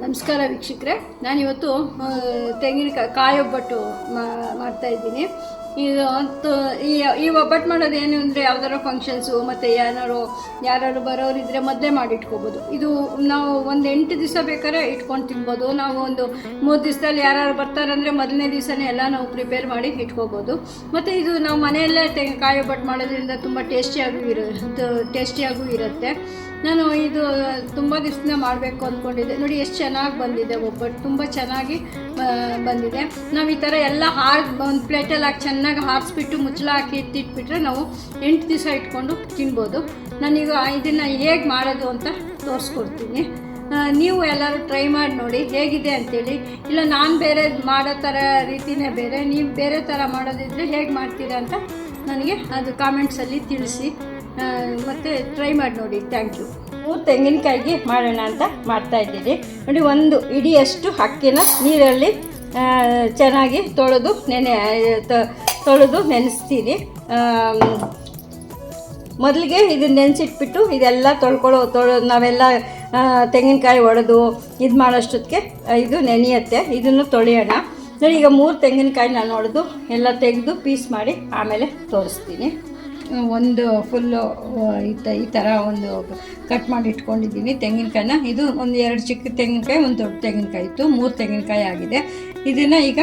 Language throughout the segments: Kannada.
ನಮಸ್ಕಾರ ವೀಕ್ಷಕರೇ, ನಾನಿವತ್ತು ತೆಂಗಿನಕಾಯಿ ಕಾಯಿ ಒಬ್ಬಟ್ಟು ಮಾಡ್ತಾಯಿದ್ದೀನಿ. ಇದು ಈ ಒಬ್ಬಟ್ಟು ಮಾಡೋದು ಏನು ಅಂದರೆ ಯಾವ್ದಾರು ಫಂಕ್ಷನ್ಸು ಮತ್ತು ಯಾರು ಬರೋರಿದ್ದರೆ ಮೊದಲೇ ಮಾಡಿಟ್ಕೋಬೋದು. ಇದು ನಾವು ಒಂದು 8 ದಿವಸ ಬೇಕಾದ್ರೆ ಇಟ್ಕೊಂಡು ತಿನ್ಬೋದು. ನಾವು ಒಂದು 3 ದಿವಸದಲ್ಲಿ ಯಾರು ಬರ್ತಾರಂದರೆ ಮೊದಲನೇ ದಿವಸನೇ ಎಲ್ಲ ನಾವು ಪ್ರಿಪೇರ್ ಮಾಡಿ ಇಟ್ಕೋಬೋದು. ಮತ್ತು ಇದು ನಾವು ಮನೆಯಲ್ಲೇ ಕಾಯಿ ಒಬ್ಬಟ್ಟು ಮಾಡೋದ್ರಿಂದ ತುಂಬ ಟೇಸ್ಟಿಯಾಗೂ ಇರುತ್ತೆ. ನಾನು ಇದು ತುಂಬ ದಿವಸದಿಂದ ಮಾಡಬೇಕು ಅಂದ್ಕೊಂಡಿದ್ದೆ. ನೋಡಿ ಎಷ್ಟು ಚೆನ್ನಾಗಿ ಬಂದಿದೆ ಒಬ್ಬಟ್ಟು, ತುಂಬ ಚೆನ್ನಾಗಿ ಬಂದಿದೆ. ನಾವು ಈ ಥರ ಎಲ್ಲ ಒಂದು ಪ್ಲೇಟಲ್ಲಿ ಹಾಕಿ ಚೆನ್ನಾಗಿ ಹಾರಿಸ್ಬಿಟ್ಟು ಮುಚ್ಚಳ ಹಾಕಿ ಎತ್ತಿಟ್ಬಿಟ್ರೆ ನಾವು 8 ದಿವಸ ಇಟ್ಕೊಂಡು ತಿನ್ಬೋದು. ನಾನೀಗ ಇದನ್ನು ಹೇಗೆ ಮಾಡೋದು ಅಂತ ತೋರಿಸ್ಕೊಡ್ತೀನಿ. ನೀವು ಎಲ್ಲರೂ ಟ್ರೈ ಮಾಡಿ ನೋಡಿ ಹೇಗಿದೆ ಅಂಥೇಳಿ. ಇಲ್ಲ ನಾನು ಬೇರೆ ಮಾಡೋ ಥರ ರೀತಿಯೇ ಬೇರೆ, ನೀವು ಬೇರೆ ಥರ ಮಾಡೋದಿದ್ರೆ ಹೇಗೆ ಮಾಡ್ತೀರಾ ಅಂತ ನನಗೆ ಅದು ಕಾಮೆಂಟ್ಸಲ್ಲಿ ತಿಳಿಸಿ. ಮತ್ತು ಟ್ರೈ ಮಾಡಿ ನೋಡಿ. Thank you. ತೆಂಗಿನಕಾಯಿಗೆ ಮಾಡೋಣ ಅಂತ ಮಾಡ್ತಾಯಿದ್ದೀನಿ. ನೋಡಿ, ಒಂದು ಇಡಿಯಷ್ಟು ಅಕ್ಕಿನ ನೀರಲ್ಲಿ ಚೆನ್ನಾಗಿ ತೊಳೆದು ನೆನೆಸ್ತೀನಿ. ಮೊದಲಿಗೆ ಇದನ್ನ ನೆನೆಸಿಟ್ಬಿಟ್ಟು ಇದೆಲ್ಲ ನಾವೆಲ್ಲ ತೆಂಗಿನಕಾಯಿ ಒಡೆದು ಇದು ಮಾಡೋಷ್ಟೊತ್ತಿಗೆ ಇದು ನೆನೆಯುತ್ತೆ. ಇದನ್ನು ತೊಳೆಯೋಣ. ನೋಡಿ, ಈಗ 3 ತೆಂಗಿನಕಾಯಿ ನಾನು ಒಡೆದು ಎಲ್ಲ ತೆಗೆದು ಪೀಸ್ ಮಾಡಿ ಆಮೇಲೆ ತೋರಿಸ್ತೀನಿ. ಒಂದು ಫುಲ್ಲು ಈ ಥರ ಒಂದು ಕಟ್ ಮಾಡಿ ಇಟ್ಕೊಂಡಿದ್ದೀನಿ ತೆಂಗಿನಕಾಯಿನ. ಇದು ಒಂದು 2 ಚಿಕ್ಕ ತೆಂಗಿನಕಾಯಿ, ಒಂದು ದೊಡ್ಡ ತೆಂಗಿನಕಾಯಿ ಇತ್ತು. 3 ತೆಂಗಿನಕಾಯಿ ಆಗಿದೆ. ಇದನ್ನು ಈಗ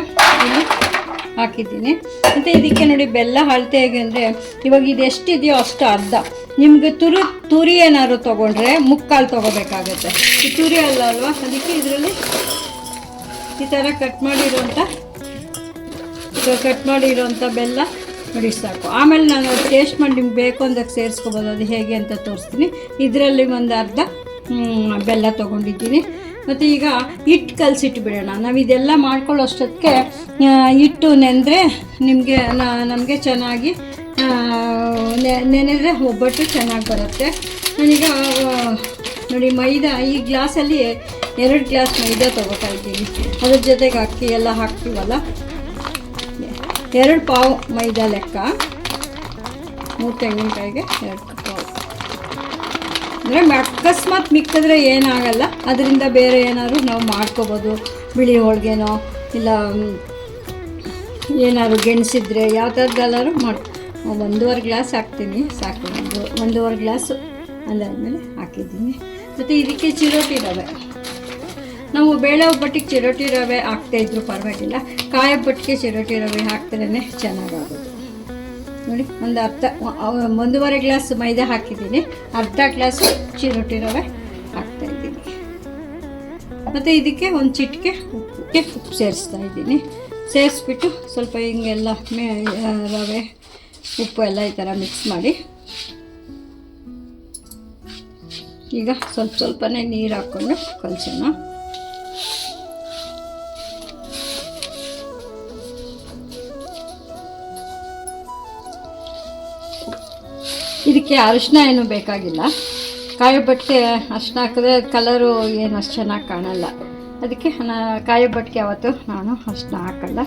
ಹಾಕಿದ್ದೀನಿ. ಮತ್ತು ಇದಕ್ಕೆ ನೋಡಿ ಬೆಲ್ಲ ಅಳತೆ ಹೇಗೆ ಅಂದರೆ, ಇವಾಗ ಇದು ಎಷ್ಟಿದೆಯೋ ಅಷ್ಟು ಅರ್ಧ. ನಿಮಗೆ ತುರಿ ಏನಾದ್ರು ತೊಗೊಂಡ್ರೆ 3/4 ತೊಗೋಬೇಕಾಗತ್ತೆ. ಈ ತುರಿ ಅಲ್ವಾ, ಅದಕ್ಕೆ ಇದರಲ್ಲಿ ಈ ಥರ ಕಟ್ ಮಾಡಿರೋಂಥ ಬೆಲ್ಲ ನೋಡಿ ಸಾಕು. ಆಮೇಲೆ ನಾನು ಟೇಸ್ಟ್ ಮಾಡಿ ನಿಮ್ಗೆ ಬೇಕು ಅಂದಾಗ ಸೇರಿಸ್ಕೊಬೋದು. ಅದು ಹೇಗೆ ಅಂತ ತೋರಿಸ್ತೀನಿ. ಇದರಲ್ಲಿ ಒಂದು ಅರ್ಧ ಬೆಲ್ಲ ತೊಗೊಂಡಿದ್ದೀನಿ. ಮತ್ತು ಈಗ ಹಿಟ್ಟು ಕಲಸಿಟ್ಬಿಡೋಣ. ನಾವು ಇದೆಲ್ಲ ಮಾಡ್ಕೊಳ್ಳೋ ಅಷ್ಟೊತ್ತಿಗೆ ಹಿಟ್ಟು ನೆನೆದ್ರೆ ನಮಗೆ ಚೆನ್ನಾಗಿ ನೆನೆದ್ರೆ ಒಬ್ಬಟ್ಟು ಚೆನ್ನಾಗಿ ಬರುತ್ತೆ. ನಾನೀಗ ನೋಡಿ ಮೈದಾ, ಈ ಗ್ಲಾಸಲ್ಲಿ 2 ಗ್ಲಾಸ್ ಮೈದಾ ತೊಗೋತಾ ಇದ್ದೀನಿ. ಅದ್ರ ಜೊತೆಗೆ ಅಕ್ಕಿ ಎಲ್ಲ ಹಾಕ್ತೀವಲ್ಲ, 2 ಪಾವು ಮೈದಾ ಲೆಕ್ಕ. 3 ತೆಂಗಿನಕಾಯಿಗೆ 2 ಪಾವು. ಅಂದರೆ ಅಕಸ್ಮಾತ್ ಮಿಕ್ಕಿದ್ರೆ ಏನಾಗಲ್ಲ, ಅದರಿಂದ ಬೇರೆ ಏನಾದ್ರು ನಾವು ಮಾಡ್ಕೋಬೋದು. ಬಿಳಿ ಹೋಳಿಗೆನೋ ಇಲ್ಲ ಏನಾದ್ರು ಗೆಣಸಿದ್ರೆ ಯಾವ ಥರದ್ದೆಲ್ಲರೂ 1.5 ಗ್ಲಾಸ್ ಹಾಕ್ತೀನಿ ಸಾಕು. 1.5 ಗ್ಲಾಸು ಅದಾದಮೇಲೆ ಹಾಕಿದ್ದೀನಿ. ಮತ್ತು ಇದಕ್ಕೆ ಚಿರೋಟಿ ರವೆ, ನಾವು ಬೇಳೆ ಒಬ್ಬಟ್ಟಿಗೆ ಚಿರೋಟಿ ರವೆ ಹಾಕ್ತಾಯಿದ್ರು ಪರವಾಗಿಲ್ಲ. ಕಾಯಿ ಒಬ್ಬಟ್ಟಿಗೆ ಚಿರೋಟಿ ರವೆ ಹಾಕ್ದ್ರೇ ಚೆನ್ನಾಗಾಗೋದು. ನೋಡಿ, ಒಂದು 1.5 ಗ್ಲಾಸ್ ಮೈದಾ ಹಾಕಿದ್ದೀನಿ, ಅರ್ಧ ಗ್ಲಾಸು ಚಿರೋಟಿ ರವೆ ಹಾಕ್ತಾಯಿದ್ದೀನಿ. ಮತ್ತು ಇದಕ್ಕೆ ಒಂದು ಚಿಟಿಕೆ ಉಪ್ಪು ಸೇರಿಸ್ತಾ ಇದ್ದೀನಿ. ಸೇರಿಸ್ಬಿಟ್ಟು ಸ್ವಲ್ಪ ಹಿಂಗೆಲ್ಲ ರವೆ ಉಪ್ಪು ಎಲ್ಲ ಈ ಥರ ಮಿಕ್ಸ್ ಮಾಡಿ, ಈಗ ಸ್ವಲ್ಪನೇ ನೀರು ಹಾಕ್ಕೊಂಡು ಕಲಸೋಣ. ಇದಕ್ಕೆ ಅರಿಶಿನ ಏನೂ ಬೇಕಾಗಿಲ್ಲ. ಕಾಯಿ ಒಬ್ಬಟ್ಟಿಗೆ ಅರಿಶಿನ ಹಾಕಿದ್ರೆ ಕಲರು ಏನು ಅಷ್ಟು ಚೆನ್ನಾಗಿ ಕಾಣಲ್ಲ. ಅದಕ್ಕೆ ಕಾಯಿ ಒಬ್ಬಟ್ಟಿಗೆ ಯಾವತ್ತೂ ನಾನು ಅರಿಶಿನ ಹಾಕಲ್ಲ.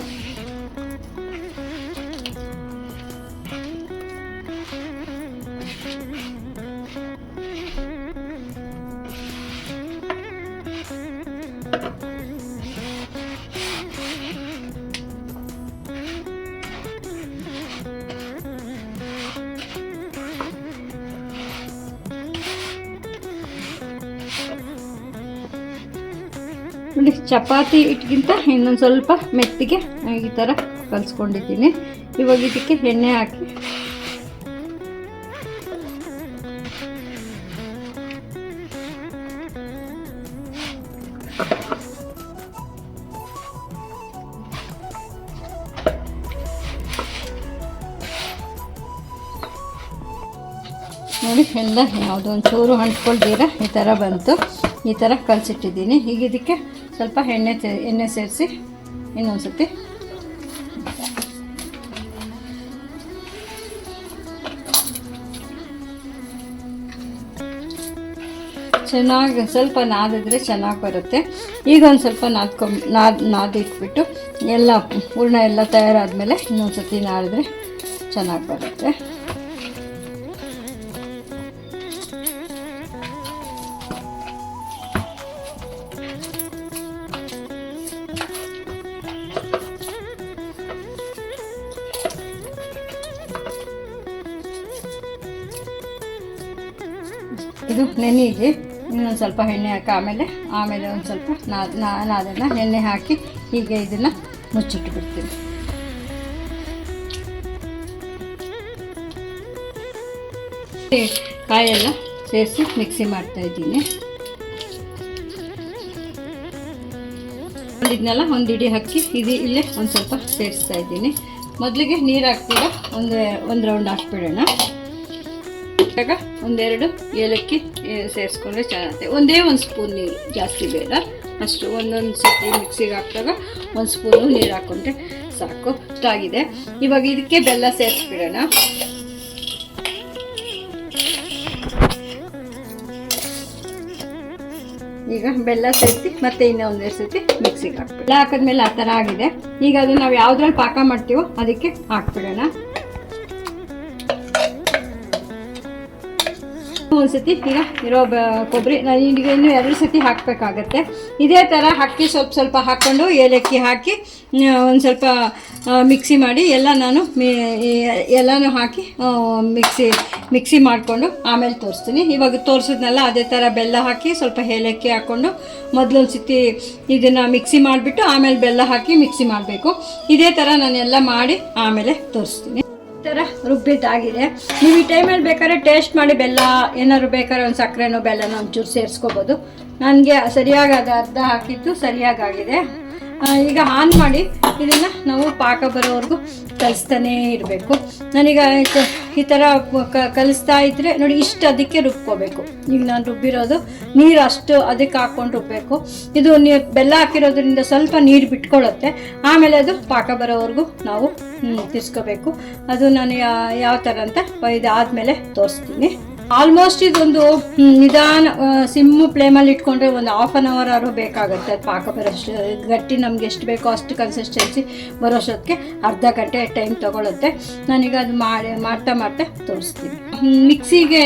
ನೋಡಿ, ಚಪಾತಿ ಹಿಟ್ಟಿಗಿಂತ ಇನ್ನೊಂದು ಸ್ವಲ್ಪ ಮೆತ್ತಿಗೆ ಈ ಥರ ಕಲಿಸ್ಕೊಂಡಿದ್ದೀನಿ. ಇವಾಗ ಇದಕ್ಕೆ ಎಣ್ಣೆ ಹಾಕಿ ನೋಡಿ, ಎಲ್ಲ ಯಾವುದೋ ಒಂದು ಚೂರು ಅಂಟ್ಕೊಳ್ದಿರ ಈ ಥರ ಬಂತು. ಈ ಥರ ಕಲಸಿಟ್ಟಿದ್ದೀನಿ. ಈಗ ಇದಕ್ಕೆ ಸ್ವಲ್ಪ ಎಣ್ಣೆ ಸೇರಿಸಿ ಇನ್ನೊಂದು ಸತಿ ಚೆನ್ನಾಗಿ ಸ್ವಲ್ಪ ನಾದಿದ್ರೆ ಚೆನ್ನಾಗಿ ಬರುತ್ತೆ. ಈಗ ಒಂದು ಸ್ವಲ್ಪ ನಾದಿಟ್ಬಿಟ್ಟು ಎಲ್ಲ ಹೂರ್ಣ ಎಲ್ಲ ತಯಾರಾದಮೇಲೆ ಇನ್ನೊಂದು ಸತಿ ನಾದಿದ್ರೆ ಚೆನ್ನಾಗಿ ಬರುತ್ತೆ. ಇದು ನೆನೆಯಿದೆ. ಇನ್ನೊಂದು ಸ್ವಲ್ಪ ಎಣ್ಣೆ ಹಾಕಿ ಆಮೇಲೆ ಒಂದು ಸ್ವಲ್ಪ ನಾನು ಅದನ್ನು ಎಣ್ಣೆ ಹಾಕಿ ಹೀಗೆ ಇದನ್ನು ಮುಚ್ಚಿಟ್ಟು ಬಿಡ್ತೀನಿ. ಕಾಯೆಲ್ಲ ಸೇರಿಸಿ ಮಿಕ್ಸಿ ಮಾಡ್ತಾಯಿದ್ದೀನಿ. ಇದನ್ನೆಲ್ಲ ಒಂದು ಇಡೀ ಹಾಕಿ ಇಲ್ಲೇ ಒಂದು ಸ್ವಲ್ಪ ಸೇರಿಸ್ತಾ ಇದ್ದೀನಿ. ಮೊದಲಿಗೆ ನೀರು ಹಾಕ್ತೀರ ಒಂದು ರೌಂಡ್ ಹಾಕ್ಬಿಡೋಣ. ಇವಾಗ ಒಂದೆರಡು ಏಲಕ್ಕಿ ಸೇರಿಸ್ಕೊಂಡ್ರೆ ಚೆನ್ನಾಗುತ್ತೆ. ಒಂದೇ ಒಂದು ಸ್ಪೂನ್ ನೀರು, ಜಾಸ್ತಿ ಬೇಡ, ಅಷ್ಟು. ಒಂದೊಂದು ಸತಿ ಮಿಕ್ಸಿಗೆ ಹಾಕಿದಾಗ ಒಂದು ಸ್ಪೂನು ನೀರು ಹಾಕ್ಕೊಂಡ್ರೆ ಸಾಕು. ಇಷ್ಟಾಗಿದೆ. ಇವಾಗ ಇದಕ್ಕೆ ಬೆಲ್ಲ ಸೇರಿಸ್ಬಿಡೋಣ. ಈಗ ಬೆಲ್ಲ ಸೇರಿಸಿ ಮತ್ತೆ ಇನ್ನೊಂದೆರಡು ಸತಿ ಮಿಕ್ಸಿಗೆ ಹಾಕ್ಬಿಟ್ಟು ಬೆಲ್ಲ ಹಾಕಿದ್ಮೇಲೆ ಆ ಥರ ಆಗಿದೆ. ಈಗ ಅದನ್ನು ನಾವು ಯಾವುದ್ರಲ್ಲಿ ಪಾಕ ಮಾಡ್ತೀವೋ ಅದಕ್ಕೆ ಹಾಕ್ಬಿಡೋಣ. ಒಂದು ಸತಿ ಈಗ ಇರೋ ಕೊಬ್ಬರಿ ನಾನು ಈಗ ಇನ್ನೂ 2 ಸತಿ ಹಾಕಬೇಕಾಗತ್ತೆ. ಇದೇ ಥರ ಹಾಕಿ ಸ್ವಲ್ಪ ಹಾಕ್ಕೊಂಡು ಏಲಕ್ಕಿ ಹಾಕಿ ಒಂದು ಸ್ವಲ್ಪ ಮಿಕ್ಸಿ ಮಾಡಿ ಎಲ್ಲನೂ ಹಾಕಿ ಮಿಕ್ಸಿ ಮಾಡಿಕೊಂಡು ಆಮೇಲೆ ತೋರಿಸ್ತೀನಿ. ಇವಾಗ ತೋರಿಸಿದ್ನಲ್ಲ ಅದೇ ಥರ ಬೆಲ್ಲ ಹಾಕಿ ಸ್ವಲ್ಪ ಏಲಕ್ಕಿ ಹಾಕ್ಕೊಂಡು ಮೊದಲೊಂದು ಸತಿ ಇದನ್ನು ಮಿಕ್ಸಿ ಮಾಡಿಬಿಟ್ಟು ಆಮೇಲೆ ಬೆಲ್ಲ ಹಾಕಿ ಮಿಕ್ಸಿ ಮಾಡಬೇಕು. ಇದೇ ಥರ ನಾನೆಲ್ಲ ಮಾಡಿ ಆಮೇಲೆ ತೋರಿಸ್ತೀನಿ. ಥರ ರುಬ್ಬಿದ್ದಾಗಿದೆ. ನೀವು ಈ ಟೈಮಲ್ಲಿ ಬೇಕಾದ್ರೆ ಟೇಸ್ಟ್ ಮಾಡಿ ಬೆಲ್ಲ ಏನಾದ್ರು ಬೇಕಾದ್ರೆ ಒಂದು ಸಕ್ಕರೆನೋ ಬೆಲ್ಲನೋ ಒಂಚೂರು ಸೇರಿಸ್ಕೋಬೋದು. ನನಗೆ ಸರಿಯಾಗಿ ಅದು ಅರ್ಧ ಹಾಕಿದ್ದು ಸರಿಯಾಗಿದೆ. ಈಗ ಆನ್ ಮಾಡಿ ಇದನ್ನು ನಾವು ಪಾಕ ಬರೋವರೆಗೂ ಕಲಿಸ್ತಾನೇ ಇರಬೇಕು. ನಾನೀಗ ಈ ಥರ ಕಲಿಸ್ತಾ ಇದ್ದರೆ ನೋಡಿ, ಇಷ್ಟು ಅದಕ್ಕೆ ರುಬ್ಕೋಬೇಕು. ಈಗ ನಾನು ರುಬ್ಬಿರೋದು ನೀರು ಅಷ್ಟು ಅದಕ್ಕೆ ಹಾಕ್ಕೊಂಡು ರುಬ್ಬಬೇಕು. ಇದು ಬೆಲ್ಲ ಹಾಕಿರೋದ್ರಿಂದ ಸ್ವಲ್ಪ ನೀರು ಬಿಟ್ಕೊಳ್ಳುತ್ತೆ. ಆಮೇಲೆ ಅದು ಪಾಕ ಬರೋವರೆಗೂ ನಾವು ತಿರ್ಸ್ಕೋಬೇಕು. ಅದು ನಾನು ಯಾವ ಥರ ಅಂತ ಇದಾದಮೇಲೆ ತೋರಿಸ್ತೀನಿ. ಆಲ್ಮೋಸ್ಟ್ ಇದೊಂದು ನಿಧಾನ ಸಿಮ್ಮು ಫ್ಲೇಮಲ್ಲಿ ಇಟ್ಕೊಂಡ್ರೆ ಒಂದು ½ ಅನ್ ಅವರ್ ಆದರೂ ಬೇಕಾಗುತ್ತೆ. ಅದು ಪಾಕ ಬರೋಷ್ಟು ಗಟ್ಟಿ ನಮ್ಗೆ ಎಷ್ಟು ಬೇಕೋ ಅಷ್ಟು ಕನ್ಸಿಸ್ಟೆನ್ಸಿ ಬರೋಷ್ಟೊತ್ತಿಗೆ ಅರ್ಧ ಗಂಟೆ ಟೈಮ್ ತೊಗೊಳುತ್ತೆ. ನಾನೀಗ ಅದು ಮಾಡ್ತಾ ತೋರಿಸ್ತೀನಿ. ಮಿಕ್ಸಿಗೆ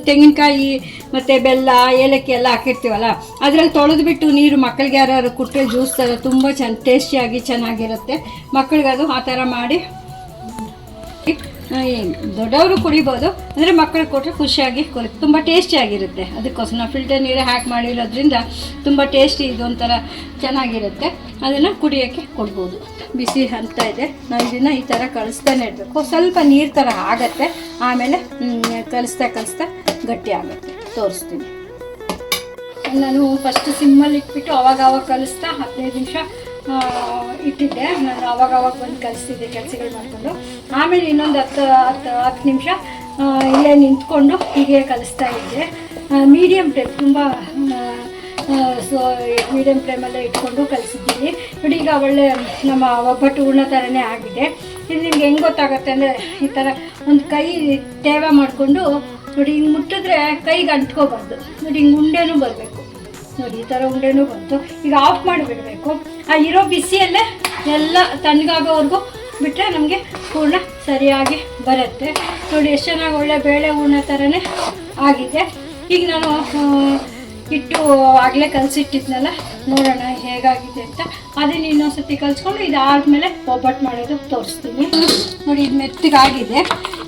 ತೆಂಗಿನಕಾಯಿ ಮತ್ತು ಬೆಲ್ಲ ಏಲಕ್ಕಿ ಎಲ್ಲ ಹಾಕಿರ್ತೀವಲ್ಲ, ಅದರಲ್ಲಿ ತೊಳೆದ್ಬಿಟ್ಟು ನೀರು ಮಕ್ಕಳಿಗೆ ಯಾರು ಕುಟ್ಟೆ ಜ್ಯೂಸ್ ಥರ ತುಂಬ ಟೇಸ್ಟಿಯಾಗಿ ಚೆನ್ನಾಗಿರುತ್ತೆ. ಮಕ್ಕಳಿಗೆ ಅದು ಆ ಥರ ಮಾಡಿ ದೊಡ್ಡವರು ಕುಡಿಬೋದು. ಅಂದರೆ ಮಕ್ಕಳಿಗೆ ಕೊಟ್ಟರೆ ಖುಷಿಯಾಗಿ ತುಂಬ ಟೇಸ್ಟಿಯಾಗಿರುತ್ತೆ. ಅದಕ್ಕೋಸ್ಕರ ನಾವು ಫಿಲ್ಟರ್ ನೀರೇ ಹಾಕಿ ಮಾಡಿರೋದ್ರಿಂದ ತುಂಬ ಟೇಸ್ಟಿ, ಇದೊಂಥರ ಚೆನ್ನಾಗಿರುತ್ತೆ. ಅದನ್ನು ಕುಡಿಯೋಕ್ಕೆ ಕೊಡ್ಬೋದು. ಬಿಸಿ ಅಂತ ಇದೆ. ನಾವು ಇದನ್ನು ಈ ಥರ ಕಲಿಸ್ತಾನೆ ಇರಬೇಕು. ಸ್ವಲ್ಪ ನೀರು ಥರ ಆಗುತ್ತೆ. ಆಮೇಲೆ ಕಲಿಸ್ತಾ ಗಟ್ಟಿ ಆಗುತ್ತೆ. ತೋರಿಸ್ತೀನಿ. ನಾನು ಫಸ್ಟ್ ಸಿಮ್ಮಲ್ಲಿ ಇಟ್ಬಿಟ್ಟು ಅವಾಗ ಕಲಿಸ್ತಾ 15 ನಿಮಿಷ ಇಟ್ಟಿದ್ದೆ. ನಾನು ಅವಾಗ ಬಂದು ಕಲಿಸ್ತಿದ್ದೆ ಕೆಲಸಗಳು ಮಾಡಿಕೊಂಡು. ಆಮೇಲೆ ಇನ್ನೊಂದು 10 ನಿಮಿಷ ಇಲ್ಲೇ ನಿಂತ್ಕೊಂಡು ಹೀಗೆ ಕಲಿಸ್ತಾ ಇದ್ದೆ. ಮೀಡಿಯಮ್ ಫ್ಲೇಮ್, ತುಂಬ ಮೀಡಿಯಮ್ ಫ್ಲೇಮಲ್ಲೇ ಇಟ್ಕೊಂಡು ಕಲಿಸಿದ್ದೀನಿ. ನೋಡಿ, ಈಗ ಒಳ್ಳೆ ನಮ್ಮ ಒಬ್ಬಟ್ಟು ಹೂರ್ಣ ಥರನೇ ಆಗಿದೆ. ಇದು ನಿಮ್ಗೆ ಹೆಂಗೆ ಗೊತ್ತಾಗುತ್ತೆ ಅಂದರೆ, ಈ ಥರ ಒಂದು ಕೈ ತೇವ ಮಾಡಿಕೊಂಡು ನೋಡಿ, ಹಿಂಗೆ ಮುಟ್ಟಿದ್ರೆ ಕೈಗೆ ಅಂಟ್ಕೋಬಾರ್ದು. ನೋಡಿ, ಹಿಂಗೆ ಉಂಡೆನೂ ಬರಬೇಕು. ನೋಡಿ, ಈ ಥರ ಉಂಡೆನೂ ಬಂತು. ಈಗ ಆಫ್ ಮಾಡಿಬಿಡಬೇಕು. ಆ ಇರೋ ಬಿಸಿಯಲ್ಲೇ ಎಲ್ಲ ತಣ್ಣಗಾಗೋವರೆಗೂ ಬಿಟ್ಟರೆ ನಮಗೆ ಹೂರ್ಣ ಸರಿಯಾಗಿ ಬರುತ್ತೆ. ನೋಡಿ, ಎಷ್ಟು ಚೆನ್ನಾಗಿ ಒಳ್ಳೆ ಬೇಳೆ ಹೂರ್ಣ ಥರನೇ ಆಗಿದೆ. ಈಗ ನಾನು ಹಿಟ್ಟು ಆಗಲೇ ಕಲಸಿಟ್ಟಿದ್ನಲ್ಲ, ನೋಡೋಣ ಹೇಗಾಗಿದೆ ಅಂತ. ಅದನ್ನು ಇನ್ನೊಂದು ಸತಿ ಕಲಿಸ್ಕೊಂಡು ಇದಾದಮೇಲೆ ಒಬ್ಬಟ್ಟು ಮಾಡೋದು ತೋರಿಸ್ತೀನಿ. ನೋಡಿ, ಇದು ಮೆತ್ತಗಾಗಿದೆ.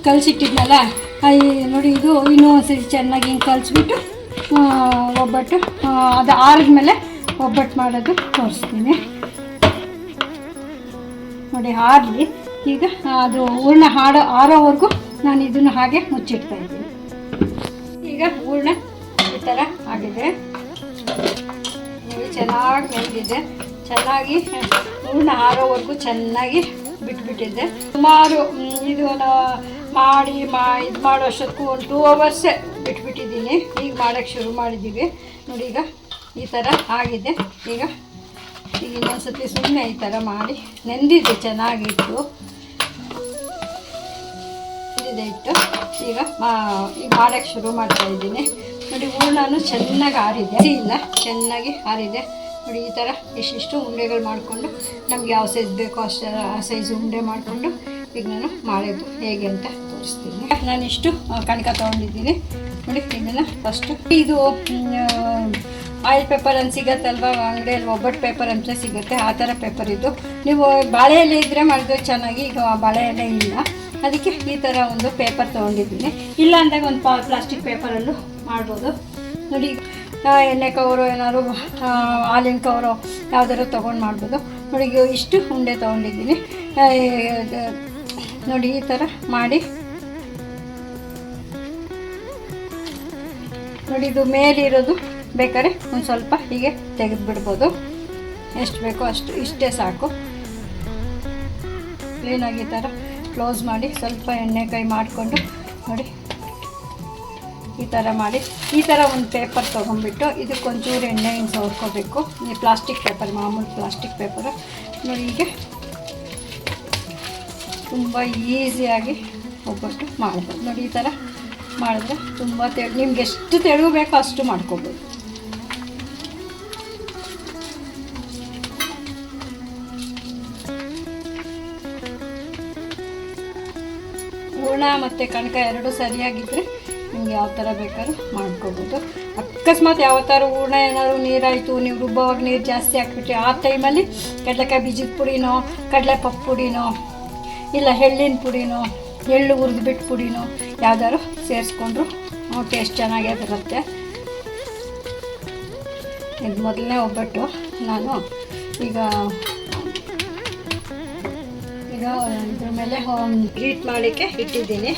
ಕಲಸಿಟ್ಟಿದ್ನಲ್ಲ, ನೋಡಿ, ಇದು ಇನ್ನೂ ಒಂದು ಸತಿ ಚೆನ್ನಾಗಿ ಹಿಂಗೆ ಕಲಿಸ್ಬಿಟ್ಟು ಒಬ್ಬಟ್ಟು ಅದು ಆರಿದ್ಮೇಲೆ ಒಬ್ಬಟ್ಟು ಮಾಡೋದು ತೋರಿಸ್ತೀನಿ. ನೋಡಿ, ಆರಲಿ. ಈಗ ಅದು ಹೂರ್ಣ ಆರೋವರೆಗೂ ನಾನು ಇದನ್ನು ಹಾಗೆ ಮುಚ್ಚಿಡ್ತಾ ಇದ್ದೀನಿ. ಈಗ ಹೂರ್ಣ ಈ ಥರ ಆಗಿದೆ. ಚೆನ್ನಾಗಿ ಬೆಂದಿದೆ. ಚೆನ್ನಾಗಿ ಹೂರ್ಣ ಆರೋವರೆಗೂ ಚೆನ್ನಾಗಿ ಬಿಟ್ಬಿಟ್ಟಿದ್ದೆ. ಸುಮಾರು ಇದು ಮಾಡಿ ಇದು ಮಾಡೋಷ್ಟಕ್ಕೂ ಒಂದು 2 ಅವರ್ಸೇ ಬಿಟ್ಬಿಟ್ಟಿದ್ದೀನಿ. ಈಗ ಮಾಡೋಕ್ಕೆ ಶುರು ಮಾಡಿದ್ದೀವಿ. ನೋಡಿ, ಈಗ ಈ ಥರ ಆಗಿದೆ. ಈಗ ಇನ್ನೊಂದು ಸತಿ ಸುಮ್ಮನೆ ಈ ಥರ ಮಾಡಿ ನೆಂದಿದೆ, ಚೆನ್ನಾಗಿತ್ತು ಇಟ್ಟು ಈಗ ಮಾಡೋಕ್ಕೆ ಶುರು ಮಾಡ್ತಾಯಿದ್ದೀನಿ. ನೋಡಿ, ಹೂರ್ಣನೂ ಚೆನ್ನಾಗಿ ಆರಿದೆ, ಇಲ್ಲ ಚೆನ್ನಾಗಿ ಆರಿದೆ. ನೋಡಿ, ಈ ಥರ ಇಷ್ಟಿಷ್ಟು ಉಂಡೆಗಳು ಮಾಡಿಕೊಂಡು ನಮ್ಗೆ ಯಾವ ಸೈಜ್ ಬೇಕೋ ಅಷ್ಟು ಆ ಸೈಜ್ ಉಂಡೆ ಮಾಡಿಕೊಂಡು ಈಗ ನಾನು ಮಾಡೋದು ಹೇಗೆ ಅಂತ ತೋರಿಸ್ತೀನಿ. ನಾನಿಷ್ಟು ಕಣಕ ತೊಗೊಂಡಿದ್ದೀನಿ. ನೋಡಿ, ಇದನ್ನು ಫಸ್ಟು ಇದು ಆಯಿಲ್ ಪೇಪರ್ ಅಂತ ಸಿಗುತ್ತಲ್ವ ಅಂಗಡಿಯಲ್ಲಿ, ಒಬ್ಬಟ್ಟು ಪೇಪರ್ ಅಂತ ಸಿಗುತ್ತೆ. ಆ ಥರ ಪೇಪರ್ ಇದು. ನೀವು ಬಾಳೆ ಎಲೆ ಇದ್ದರೆ ಮಾಡಿದ್ರೆ ಚೆನ್ನಾಗಿ. ಈಗ ಬಾಳೆ ಎಲೆ ಇಲ್ಲ, ಅದಕ್ಕೆ ಈ ಥರ ಒಂದು ಪೇಪರ್ ತೊಗೊಂಡಿದ್ದೀನಿ. ಇಲ್ಲ ಅಂದಾಗ ಒಂದು ಪ್ಲಾಸ್ಟಿಕ್ ಪೇಪರಲ್ಲೂ ಮಾಡ್ಬೋದು ನೋಡಿ. ಎಣ್ಣೆ ಕವರು ಏನಾದ್ರು ಹಾಲಿನ ಕವರು ಯಾವ್ದಾದ್ರು ತೊಗೊಂಡು ಮಾಡ್ಬೋದು ನೋಡಿ. ಇಷ್ಟು ಉಂಡೆ ತೊಗೊಂಡಿದ್ದೀನಿ ನೋಡಿ. ಈ ಥರ ಮಾಡಿ ನೋಡಿ. ಇದು ಮೇಲಿರೋದು ಬೇಕಾದ್ರೆ ಒಂದು ಸ್ವಲ್ಪ ಹೀಗೆ ತೆಗೆದು ಬಿಡ್ಬೋದು. ಎಷ್ಟು ಬೇಕೋ ಅಷ್ಟು, ಇಷ್ಟೇ ಸಾಕು. ಕ್ಲೀನಾಗಿ ಈ ಥರ ಕ್ಲೋಸ್ ಮಾಡಿ ಸ್ವಲ್ಪ ಎಣ್ಣೆ ಕೈ ಮಾಡಿಕೊಂಡು ನೋಡಿ ಈ ಥರ ಮಾಡಿ. ಈ ಥರ ಒಂದು ಪೇಪರ್ ತೊಗೊಂಡ್ಬಿಟ್ಟು ಇದಕ್ಕೊಂಚೂರು ಎಣ್ಣೆ ಹಿಂಗೆ ಸವರ್ಕೋಬೇಕು. ಈ ಪ್ಲಾಸ್ಟಿಕ್ ಪೇಪರ್, ಮಾಮೂಲು ಪ್ಲಾಸ್ಟಿಕ್ ಪೇಪರು ನೋಡಿ. ಹೀಗೆ ತುಂಬ ಈಸಿಯಾಗಿ ಒಬ್ಬಟ್ಟು ಮಾಡ್ಬೋದು ನೋಡಿ. ಈ ಥರ ಮಾಡಿದ್ರೆ ತುಂಬ ನಿಮ್ಗೆ ಎಷ್ಟು ತೆಳು ಬೇಕೋ ಅಷ್ಟು ಮಾಡ್ಕೋಬೋದು. ಹೂರ್ಣ ಮತ್ತು ಕಣಕ ಎರಡೂ ಸರಿಯಾಗಿದ್ದರೆ ನಿಮ್ಗೆ ಯಾವ ಥರ ಬೇಕಾದ್ರೂ ಮಾಡ್ಕೋಬೋದು. ಅಕಸ್ಮಾತ್ ಯಾವ ಥರ ಹೂರ್ಣ ಏನಾದ್ರು ನೀರಾಯಿತು, ನೀವು ರುಬ್ಬವಾಗ ನೀರು ಜಾಸ್ತಿ ಹಾಕ್ಬಿಟ್ರಿ, ಆ ಟೈಮಲ್ಲಿ ಕಡಲೆಕಾಯಿ ಬೀಜದ ಪುಡಿನೋ ಕಡಲೆಪಪ್ಪು ಪುಡಿನೋ ಇಲ್ಲ ಎಳ್ಳಿನ ಪುಡಿನೋ ಎಳ್ಳು ಹುರಿದ್ಬಿಟ್ಟು ಪುಡಿನೋ ಯಾವ್ದಾದ್ರು ಸೇರಿಸ್ಕೊಂಡ್ರು ಟೇಸ್ಟ್ ಚೆನ್ನಾಗೇ ಬರುತ್ತೆ. ಇದು ಮೊದಲನೇ ಒಬ್ಬಟ್ಟು. ನಾನು ಈಗ ಇದ್ರ ಮೇಲೆ ಹೀಟ್ ಮಾಡಲಿಕ್ಕೆ ಇಟ್ಟಿದ್ದೀನಿ.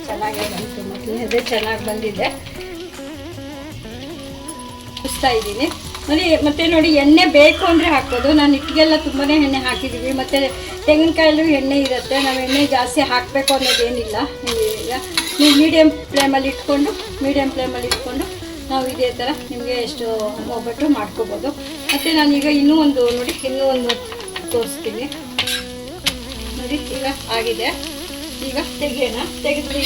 ಚೆನ್ನಾಗೇ ಬಂತು, ಮೊದಲನೇದೇ ಚೆನ್ನಾಗಿ ಬಂದಿದೆ. ಇಸ್ತಾ ಇದ್ದೀನಿ ನೋಡಿ. ಮತ್ತೆ ನೋಡಿ, ಎಣ್ಣೆ ಬೇಕು ಅಂದರೆ ಹಾಕ್ಬೋದು. ನಾನು ಹಿಟ್ಟಿಗೆಲ್ಲ ತುಂಬಾ ಎಣ್ಣೆ ಹಾಕಿದ್ದೀವಿ. ಮತ್ತು ತೆಂಗಿನಕಾಯಲ್ಲೂ ಎಣ್ಣೆ ಇರುತ್ತೆ. ನಾವು ಎಣ್ಣೆ ಜಾಸ್ತಿ ಹಾಕಬೇಕು ಅನ್ನೋದೇನಿಲ್ಲ. ಈಗ ನೀವು ಮೀಡಿಯಮ್ ಫ್ಲೇಮಲ್ಲಿ ಇಟ್ಕೊಂಡು ನಾವು ಇದೇ ಥರ ನಿಮಗೆ ಎಷ್ಟು ಒಬ್ಬಟ್ಟು ಮಾಡ್ಕೋಬೋದು. ಮತ್ತು ನಾನೀಗ ಇನ್ನೂ ಒಂದು ತೋರಿಸ್ತೀನಿ ನೋಡಿ. ಈಗ ಆಗಿದೆ. ಈಗ ತೆಗೆಯೋಣ. ತೆಗೆದು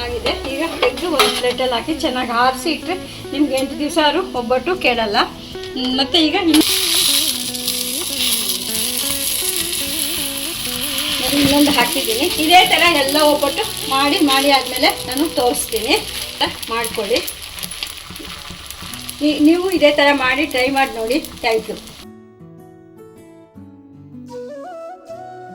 ಆಗಿದೆ. ಈಗ ತೆಗೆದು ಒಂದು ಪ್ಲೇಟಲ್ಲಿ ಹಾಕಿ ಚೆನ್ನಾಗಿ ಆರಿಸಿ ಇಟ್ಟರೆ ನಿಮ್ಗೆ 8 ದಿವಸ ಆದ್ರೂ ಒಬ್ಬಟ್ಟು ಕೆಡಲ್ಲ. ಮತ್ತು ಈಗ ಇನ್ನೊಂದು ಹಾಕಿದ್ದೀನಿ. ಇದೇ ಥರ ಎಲ್ಲ ಒಬ್ಬಟ್ಟು ಮಾಡಿ ಆದಮೇಲೆ ನಾನು ತೋರಿಸ್ತೀನಿ. ಮಾಡ್ಕೊಳ್ಳಿ. ನೀವು ಇದೇ ಥರ ಮಾಡಿ ಟ್ರೈ ಮಾಡಿ ನೋಡಿ. Thank you.